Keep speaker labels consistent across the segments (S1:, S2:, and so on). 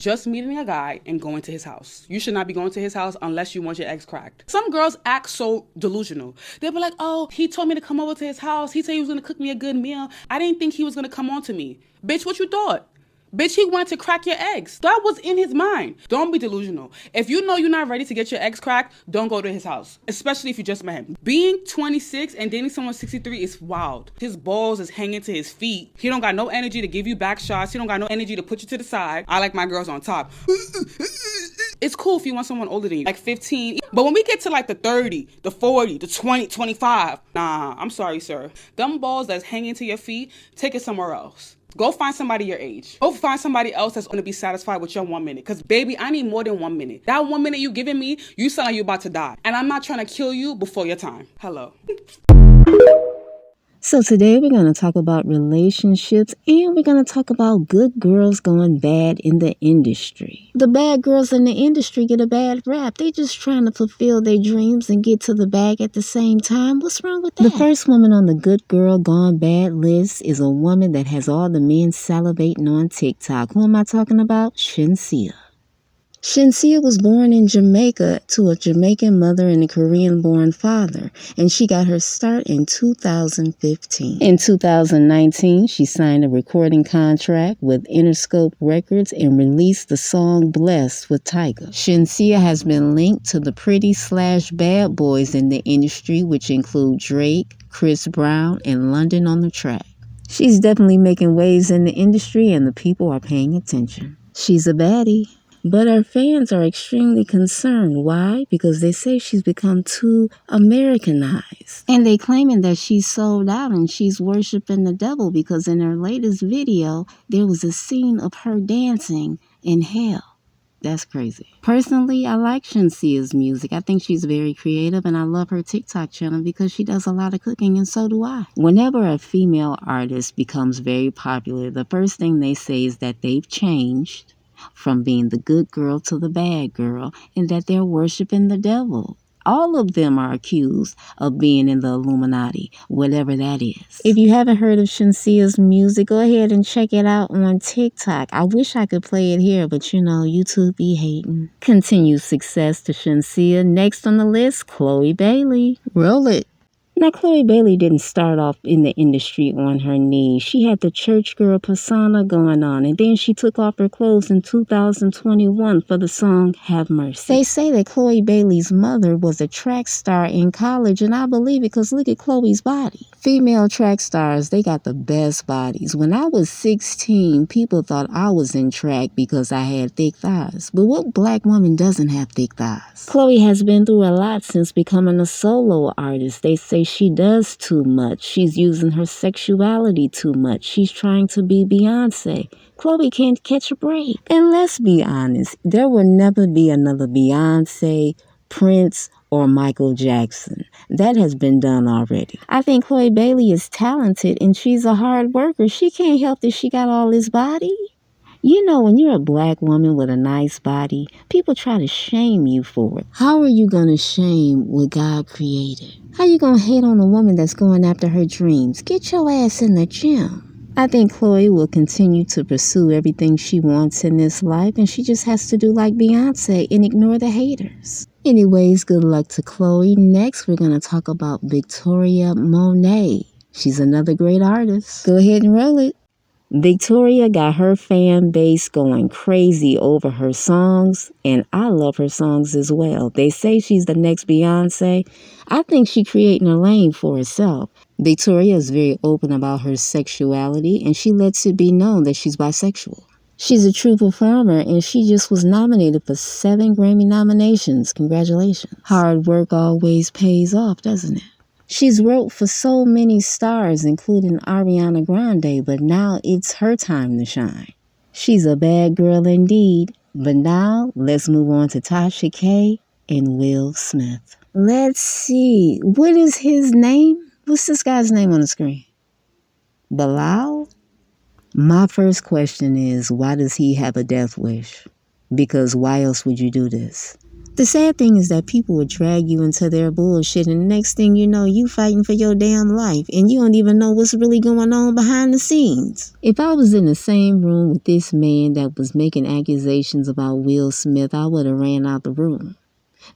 S1: just meeting a guy and going to his house. You should not be going to his house unless you want your eggs cracked. Some girls act so delusional. They'll be like, oh, he told me to come over to his house. He said he was going to cook me a good meal. I didn't think he was going to come on to me. Bitch, what you thought? Bitch, he wanted to crack your eggs. That was in his mind. Don't be delusional. If you know you're not ready to get your eggs cracked, don't go to his house, especially if you just met him. Being 26 and dating someone 63 is wild. His balls is hanging to his feet. He don't got no energy to give you back shots. He don't got no energy to put you to the side. I like my girls on top. It's cool if you want someone older than you, like 15. But when we get to like the 30, the 40, the 20, 25, nah, I'm sorry, sir. Them balls that's hanging to your feet, take it somewhere else. Go find somebody your age. Go find somebody else that's going to be satisfied with your 1 minute. Because, baby, I need more than 1 minute. That 1 minute you giving me, you sound like you're about to die. And I'm not trying to kill you before your time. Hello.
S2: So today we're going to talk about relationships and we're going to talk about good girls going bad in the industry. The bad girls in the industry get a bad rap. They just trying to fulfill their dreams and get to the bag at the same time. What's wrong with that? The first woman on the good girl gone bad list is a woman that has all the men salivating on TikTok. Who am I talking about? SHEENSEA. SHEENSEA was born in Jamaica to a Jamaican mother and a Korean-born father, and she got her start in 2015. In 2019, she signed a recording contract with Interscope Records and released the song Blessed with Tyga. SHEENSEA has been linked to the pretty/bad boys in the industry, which include Drake, Chris Brown, and London on the Track. She's definitely making waves in the industry, and the people are paying attention. She's a baddie. But her fans are extremely concerned. Why? Because they say she's become too Americanized. And they claiming that she's sold out and she's worshiping the devil because in her latest video, there was a scene of her dancing in hell. That's crazy. Personally, I like SHEENSEA's music. I think she's very creative and I love her TikTok channel because she does a lot of cooking and so do I. Whenever a female artist becomes very popular, the first thing they say is that they've changed from being the good girl to the bad girl, and that they're worshiping the devil. All of them are accused of being in the Illuminati, whatever that is. If you haven't heard of SHEENSEA's music, go ahead and check it out on TikTok. I wish I could play it here, but you know, YouTube be hating. Continued success to SHEENSEA. Next on the list, Chloe Bailey. Roll it. Now, Chloe Bailey didn't start off in the industry on her knees. She had the church girl persona going on, and then she took off her clothes in 2021 for the song Have Mercy. They say that Chloe Bailey's mother was a track star in college, and I believe it because look at Chloe's body. Female track stars, they got the best bodies. When I was 16, people thought I was in track because I had thick thighs. But what black woman doesn't have thick thighs? Chloe has been through a lot since becoming a solo artist. They say she does too much. She's using her sexuality too much. She's trying to be Beyonce. Chloe can't catch a break. And let's be honest, there will never be another Beyonce, Prince, or Michael Jackson. That has been done already. I think Chloe Bailey is talented and she's a hard worker. She can't help that she got all this body. You know, when you're a black woman with a nice body, people try to shame you for it. How are you going to shame what God created? How you going to hate on a woman that's going after her dreams? Get your ass in the gym. I think Chloe will continue to pursue everything she wants in this life, and she just has to do like Beyonce and ignore the haters. Anyways, good luck to Chloe. Next, we're going to talk about Victoria Monet. She's another great artist. Go ahead and roll it. Victoria got her fan base going crazy over her songs, and I love her songs as well. They say she's the next Beyonce. I think she's creating a lane for herself. Victoria is very open about her sexuality, and she lets it be known that she's bisexual. She's a true performer, and she just was nominated for 7 Grammy nominations. Congratulations. Hard work always pays off, doesn't it? She's wrote for so many stars, including Ariana Grande, but now it's her time to shine. She's a bad girl indeed. But now, let's move on to Tasha K and Will Smith. Let's see. What is his name? What's this guy's name on the screen? Bilal? My first question is, why does he have a death wish? Because why else would you do this? The sad thing is that people would drag you into their bullshit, and the next thing you know, you fighting for your damn life, and you don't even know what's really going on behind the scenes. If I was in the same room with this man that was making accusations about Will Smith, I would have ran out the room.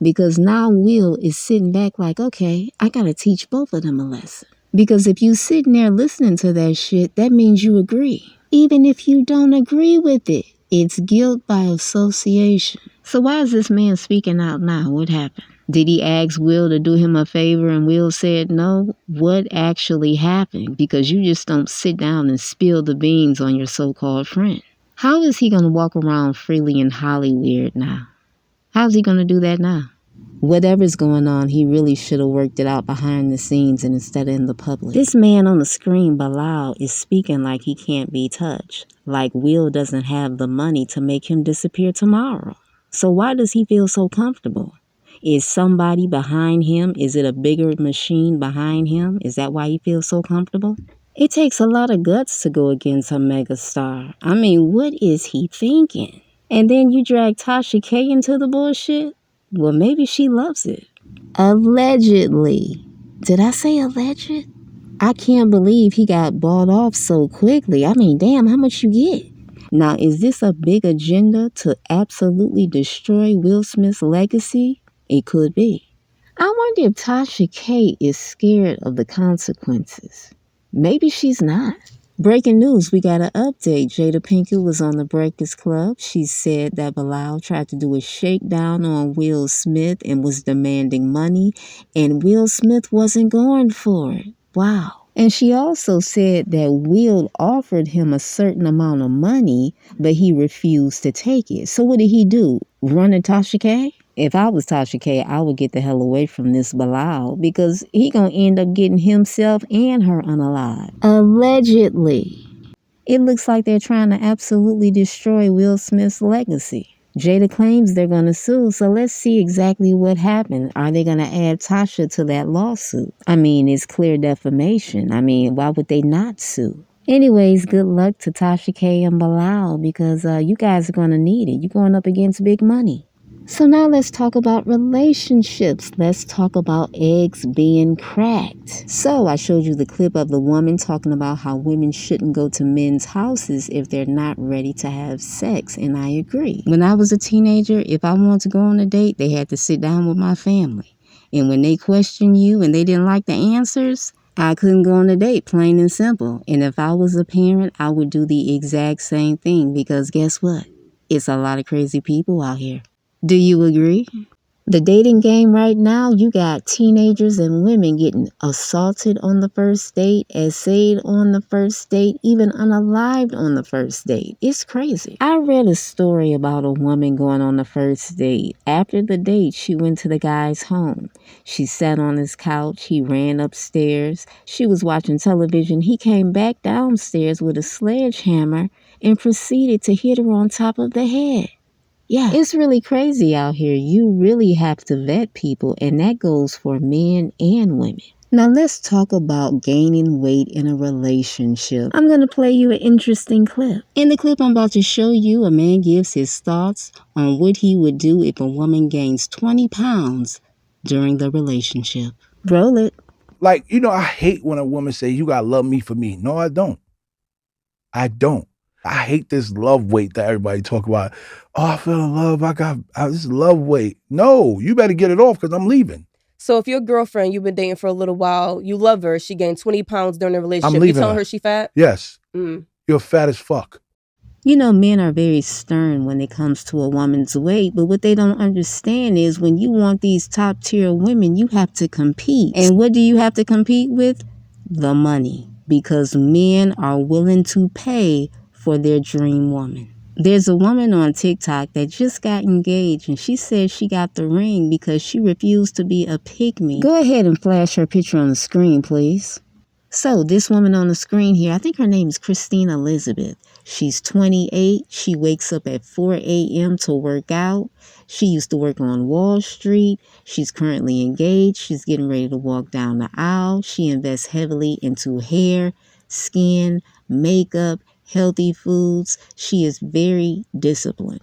S2: Because now Will is sitting back like, okay, I gotta teach both of them a lesson. Because if you sitting there listening to that shit, that means you agree. Even if you don't agree with it, it's guilt by association. So why is this man speaking out now? What happened? Did he ask Will to do him a favor and Will said no? What actually happened? Because you just don't sit down and spill the beans on your so-called friend. How is he going to walk around freely in Hollywood now? How's he going to do that now? Whatever's going on, he really should have worked it out behind the scenes and instead of in the public. This man on the screen, Bilal, is speaking like he can't be touched. Like Will doesn't have the money to make him disappear tomorrow. So why does he feel so comfortable? Is somebody behind him? Is it a bigger machine behind him? Is that why he feels so comfortable? It takes a lot of guts to go against a megastar. I mean, what is he thinking? And then you drag Tasha K into the bullshit? Well, maybe she loves it. Allegedly. Did I say alleged? I can't believe he got bought off so quickly. I mean, damn, how much you get? Now, is this a big agenda to absolutely destroy Will Smith's legacy? It could be. I wonder if Tasha K is scared of the consequences. Maybe she's not. Breaking news, we got an update. Jada Pinkett was on the Breakfast Club. She said that Bilal tried to do a shakedown on Will Smith and was demanding money, and Will Smith wasn't going for it. Wow. And she also said that Will offered him a certain amount of money, but he refused to take it. So what did he do? Run at Tasha K? If I was Tasha K, I would get the hell away from this Bilal because he gonna end up getting himself and her unalived. Allegedly. It looks like they're trying to absolutely destroy Will Smith's legacy. Jada claims they're going to sue, so let's see exactly what happened. Are they going to add Tasha to that lawsuit? I mean, it's clear defamation. I mean, why would they not sue? Anyways, good luck to Tasha K and Bilal because you guys are going to need it. You're going up against big money. So now let's talk about relationships. Let's talk about eggs being cracked. So I showed you the clip of the woman talking about how women shouldn't go to men's houses if they're not ready to have sex. And I agree. When I was a teenager, if I wanted to go on a date, they had to sit down with my family. And when they questioned you and they didn't like the answers, I couldn't go on a date, plain and simple. And if I was a parent, I would do the exact same thing because guess what? It's a lot of crazy people out here. Do you agree? The dating game right now, you got teenagers and women getting assaulted on the first date, essayed on the first date, even unalived on the first date. It's crazy. I read a story about a woman going on the first date. After the date, she went to the guy's home. She sat on his couch. He ran upstairs. She was watching television. He came back downstairs with a sledgehammer and proceeded to hit her on top of the head. Yeah, it's really crazy out here. You really have to vet people, and that goes for men and women. Now let's talk about gaining weight in a relationship. I'm going to play you an interesting clip. In the clip I'm about to show you, a man gives his thoughts on what he would do if a woman gains 20 pounds during the relationship. Roll it.
S3: Like, I hate when a woman say, you got to love me for me. No, I don't. I don't. I hate this love weight that everybody talk about. Oh, I feel in love. I got this love weight. No, you better get it off because I'm leaving.
S4: So if your girlfriend, you've been dating for a little while, you love her, she gained 20 pounds during the relationship,
S3: I'm leaving
S4: you telling
S3: her.
S4: her she fat?
S3: Yes. You're fat as fuck.
S2: You know, men are very stern when it comes to a woman's weight, but what they don't understand is when you want these top tier women, you have to compete. And what do you have to compete with? The money. Because men are willing to pay for their dream woman. There's a woman on TikTok that just got engaged and she said she got the ring because she refused to be a pygmy. Go ahead and flash her picture on the screen, please. So this woman on the screen here, I think her name is Christine Elizabeth. She's 28. She wakes up at 4 a.m. to work out. She used to work on Wall Street. She's currently engaged. She's getting ready to walk down the aisle. She invests heavily into hair, skin, makeup, healthy foods. She is very disciplined.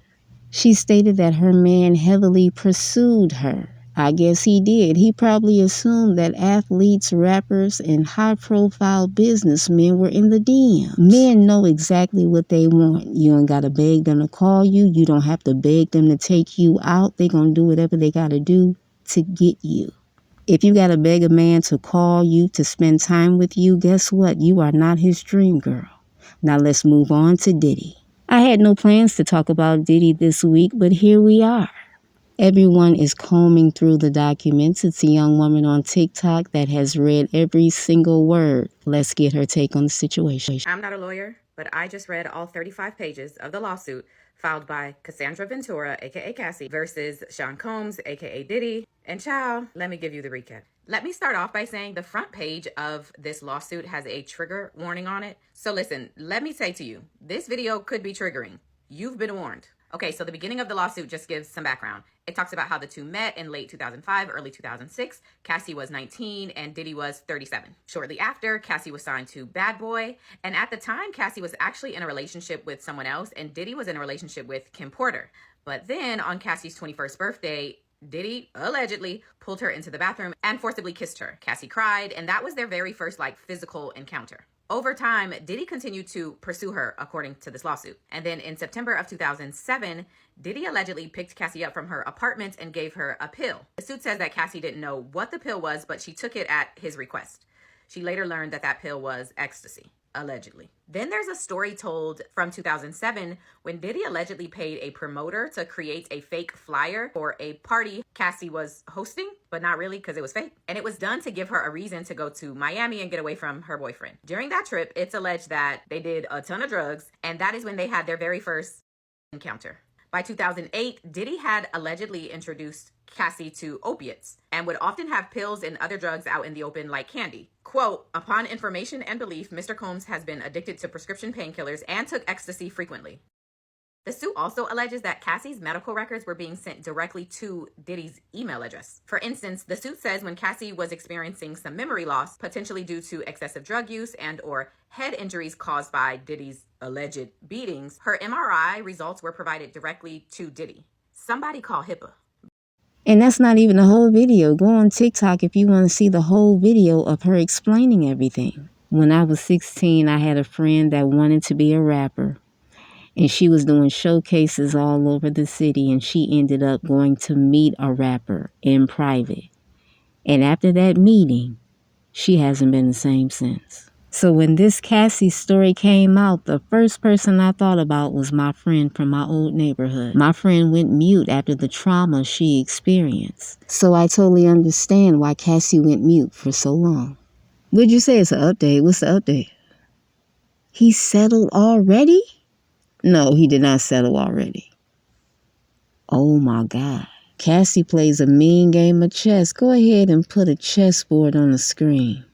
S2: She stated that her man heavily pursued her. I guess he did. He probably assumed that athletes, rappers, and high-profile businessmen were in the DM. Men know exactly what they want. You don't gotta beg them to call you. You don't have to beg them to take you out. They gonna do whatever they gotta do to get you. If you gotta beg a man to call you, to spend time with you, guess what? You are not his dream girl. Now let's move on to Diddy. I had no plans to talk about Diddy this week, but here we are. Everyone is combing through the documents. It's a young woman on TikTok that has read every single word. Let's get her take on the situation.
S5: I'm not a lawyer, but I just read all 35 pages of the lawsuit filed by Cassandra Ventura, aka Cassie, versus Sean Combs, aka Diddy. And child, let me give you the recap. Let me start off by saying the front page of this lawsuit has a trigger warning on it. So listen, let me say to you, this video could be triggering. You've been warned. Okay, so the beginning of the lawsuit just gives some background. It talks about how the two met in late 2005, early 2006. Cassie was 19 and Diddy was 37. Shortly after, Cassie was signed to Bad Boy. And at the time, Cassie was actually in a relationship with someone else and Diddy was in a relationship with Kim Porter. But then on Cassie's 21st birthday, Diddy allegedly pulled her into the bathroom and forcibly kissed her. Cassie cried, and that was their very first physical encounter. Over time, Diddy continued to pursue her, according to this lawsuit. And then in September of 2007, Diddy allegedly picked Cassie up from her apartment and gave her a pill. The suit says that Cassie didn't know what the pill was, but she took it at his request. She later learned that that pill was ecstasy, allegedly. Then there's a story told from 2007 when Diddy allegedly paid a promoter to create a fake flyer for a party Cassie was hosting, but not really because it was fake. And it was done to give her a reason to go to Miami and get away from her boyfriend. During that trip, it's alleged that they did a ton of drugs, and that is when they had their very first encounter. By 2008, Diddy had allegedly introduced Cassie to opiates and would often have pills and other drugs out in the open like candy. Quote, upon information and belief, Mr. Combs has been addicted to prescription painkillers and took ecstasy frequently. The suit also alleges that Cassie's medical records were being sent directly to Diddy's email address. For instance, the suit says when Cassie was experiencing some memory loss, potentially due to excessive drug use and or head injuries caused by Diddy's alleged beatings, her MRI results were provided directly to Diddy. Somebody call HIPAA.
S2: And that's not even the whole video. Go on TikTok if you want to see the whole video of her explaining everything. When I was 16, I had a friend that wanted to be a rapper. And she was doing showcases all over the city, and she ended up going to meet a rapper in private. And after that meeting, she hasn't been the same since. So when this Cassie story came out, the first person I thought about was my friend from my old neighborhood. My friend went mute after the trauma she experienced. So I totally understand why Cassie went mute for so long. Would you say it's an update? What's the update? He settled already? No, he did not settle already. Oh my God. Cassie plays a mean game of chess. Go ahead and put a chessboard on the screen.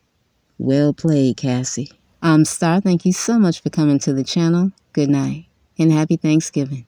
S2: Well played, Cassie. I'm Star. Thank you so much for coming to the channel. Good night and happy Thanksgiving.